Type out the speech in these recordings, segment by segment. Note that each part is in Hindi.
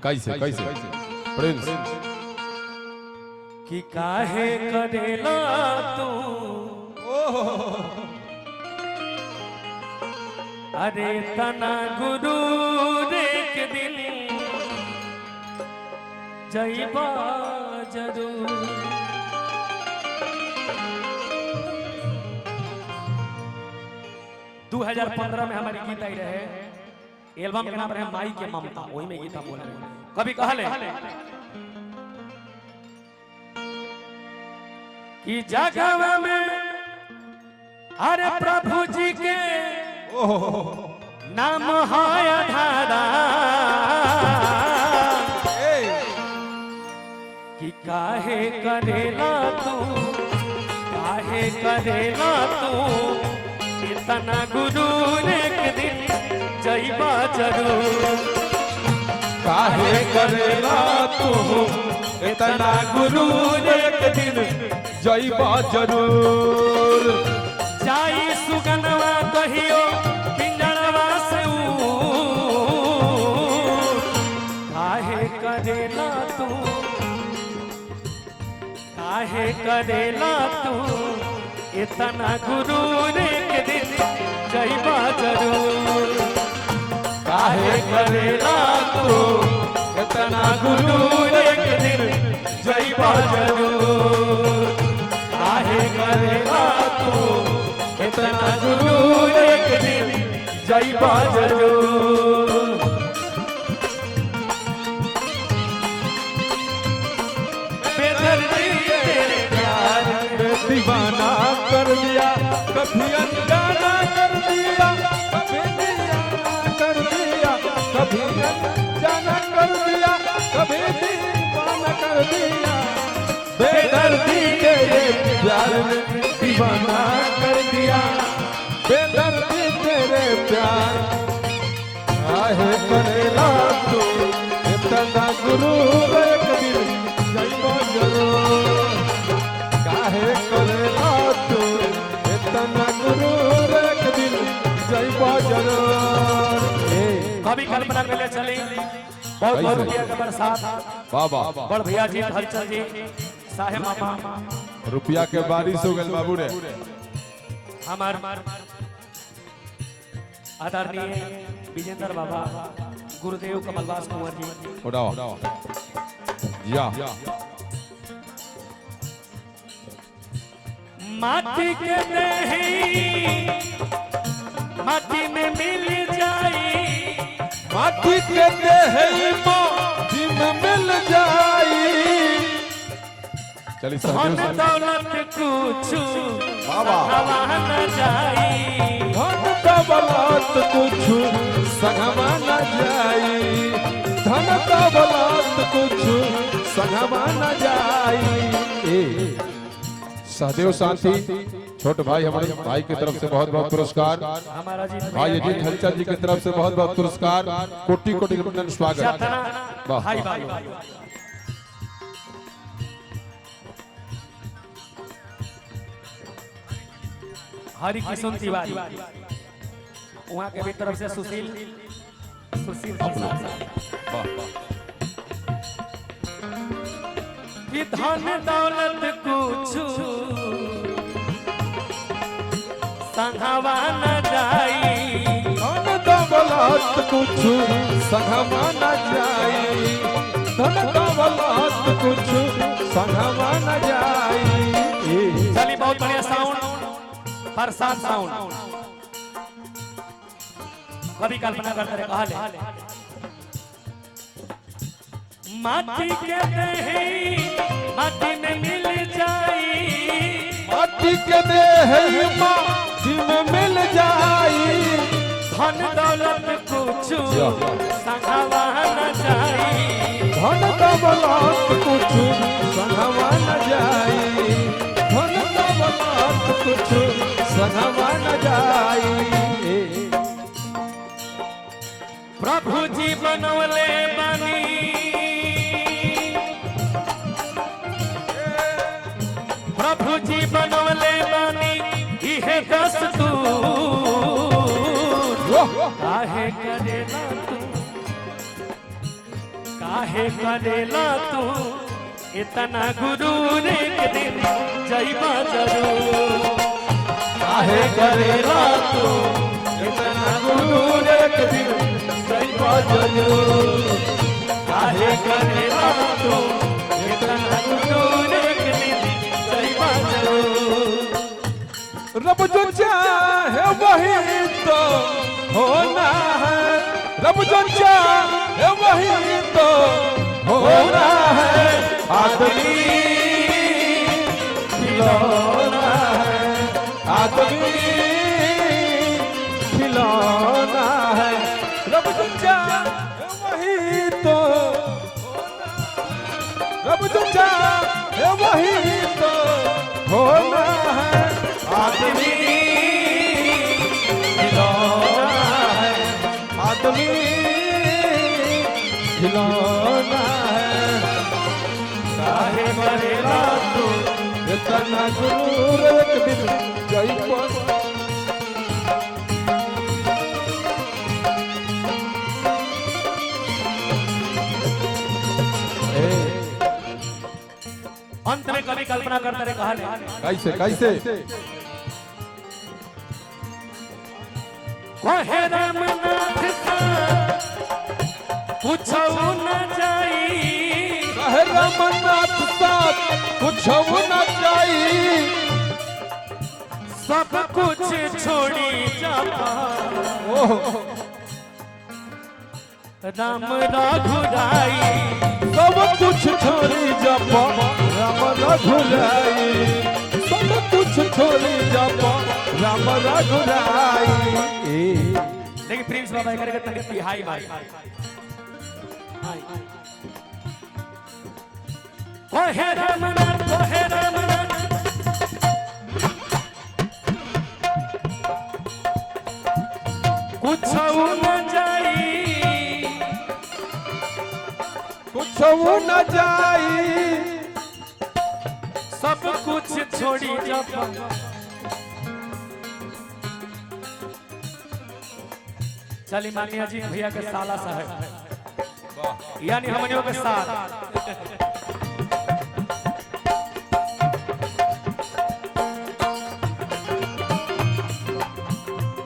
कैसे कैसे प्रिंस कि काहे करेला तू अरे तना गुरु एक दिन जइबा जरूर। 2015 में हमारी गीत आई रहे, एल्बम के नाम रहे माई के ममता, वही में गीत बोले कभी कहले कि जगवा में अरे प्रभु जी के नाम है धारा कि काहे करेला तू काहे करेला तू इतना गुरु एक दिन जइबा जरूर। काहे करेला तू इतना गुरु एक दिन जइबा जरूर। जाई सुगनवा कहियो पिंजरवा से काहे करेला तू काहे करेला तू इतना गुरु एक दिन जइबा जरूर। काहे करेला तू इतना गुरु एक दिन जइबा जरूर। काहे करेला तू इतना गुरु एक दिन जइबा जरूर। बेदर्दी तेरे प्यार में दीवाना कर दिया, कभी अनजाना कर दिया, कभी दीवाना कर दिया, कभी अनजाना कर दिया, कभी दीवाना कर दिया। बेदर्दी तेरे प्यार में दीवाना कर दिया, बेदर्दी तेरे प्यार। काहे करेला तू इतना गुरु एक दिन जइबा जरूर। काहे करेला तू इतना गुरु एक दिन जइबा जरूर। कभी कल्पना के लिए चली बहुत बहुत रुपया के बरसात बाबा बड़ भैया जी हलचल जी साहे मामा रुपया के बारिश हो गए बाबू रे। हमार आदरणीय विजेंद्र बाबा गुरुदेव कमलदास कुंवर जी उड़ाओ या माटी के नहीं माटी में मिल जाई, माटी के देही माटी में मिल जाई। चलिए धन दौलत कुछ बाबा हवा न जाई, धन दौलत कुछ संगमा न जाई, धन दौलत कुछ संगमा न जाई। सहदेव शांति छोट भाई हमारे भाई की तरफ से बहुत बहुत पुरस्कार, हमारा जी भाई अजीत हलचल जी की तरफ से बहुत बहुत पुरस्कार, कोटि कोटि अभिनंदन स्वागत। भाई भाई हरि किशन तिवारी वहाँ के भी तरफ से सुशील सुशील कि धन दौलत कुछ संघवा न जाई, धन दौलत कुछ संगमा न जाई, धन दौलत कुछ संगमा न जाई। चली बहुत बढ़िया साउंड बरसात साउंड कभी कल्पना करते रहे कहा माटी के देही माटी में मिल जाई, माटी के देही माटी में मिल जाई, धन दौलत कुछ संघवा न जाई, धन दौलत कुछ संगमा न जाई, धन दौलत कुछ संगमा न जाई। प्रभु जी बनवले बानी प्रभु जी बनवले बानी इहे दस्तूर। काहे करेला तू काहे करेला तू इतना गुरूर एक दिन जइबा जरूर काहे करेला तू इतना गुरूर एक दिन जइबा जरूर काहे करेला तू इतना गुरूर एक दिन जइबा जरूर रब जो चाहे वही तो होना है रब जो चाहे वही तो होना है आदमी खिलौना है आदमी खिलौना है रब जो चाहे वही तो रब जो चाहे वही तो होना है आदमी खिलौना है आदमी खिलौना है काहे करेला तू इतना गुरूर एक दिन जइबा अंत में कभी कल्पना करते रहे कहा कैसे कैसे कहे रामनाथ सा कुछ न जाई कहे रामनाथ साथ कुछ न जाई सब कुछ छोड़ी जाता राम रघुराई सब कुछ छोड़ी जब राम रघुराई सब कुछ छोड़ी जब राम रघुराई लेकिन प्रिंस बाबा करके तनिक तिहाई मारी ओहे रामनाथ कुछ न जाई कुछ न जाई सब कुछ छोड़ी जब चली मानिया जी भैया के साला साहब यानी हमनियों के साथ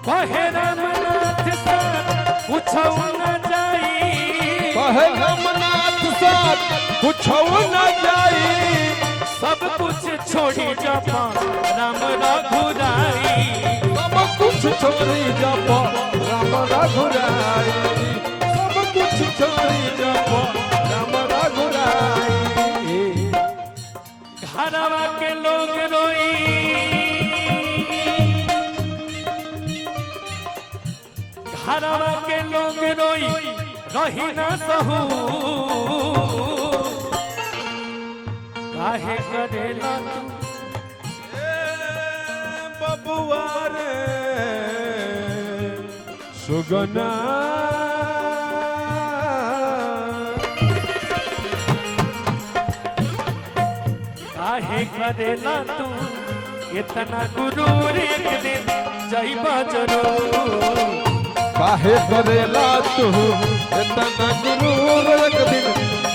कहे रामनाथ साथ कुछ न जाई कहे रामनाथ साथ कुछ न जाई सब कुछ छोड़ी जब राम रघुराई सब कुछ छोड़ी जब राम रघुराई सब कुछ छोड़ी जब राम रघुराई घरवा के लोग रोई घरवा के लोग रोई रही न सहू काहे करेला तू बबुआ रे सुगना काहे करेला तू इतना गुरूर एक दिन जइबा जरूर काहे करेला तू इतना गुरूर एक दिन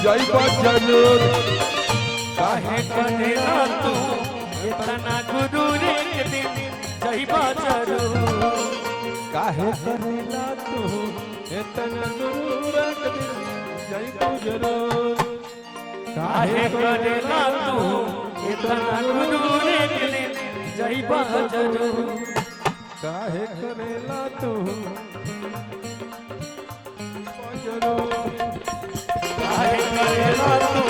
जइबा जरूर काहे करेला तू इतना गुरूर एक दिन जइबा जरूर काहे करेला तू इतना गुरूर एक दिन जइबा जरूर काहे करेला तू इतना गुरूर एक दिन जइबा जरूर काहे करेला तू जरूर काहे करेला तू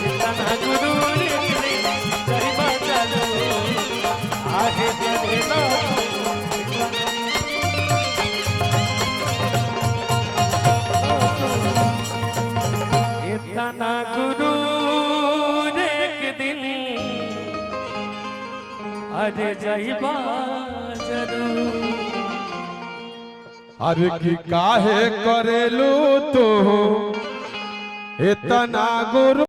इतना गुरूर एक दिन जइबा जरूर काहे करेला इतना गुरूर एक दिन अरे जइबा जरूर अरे की काहे करेलू तू इतना गुरु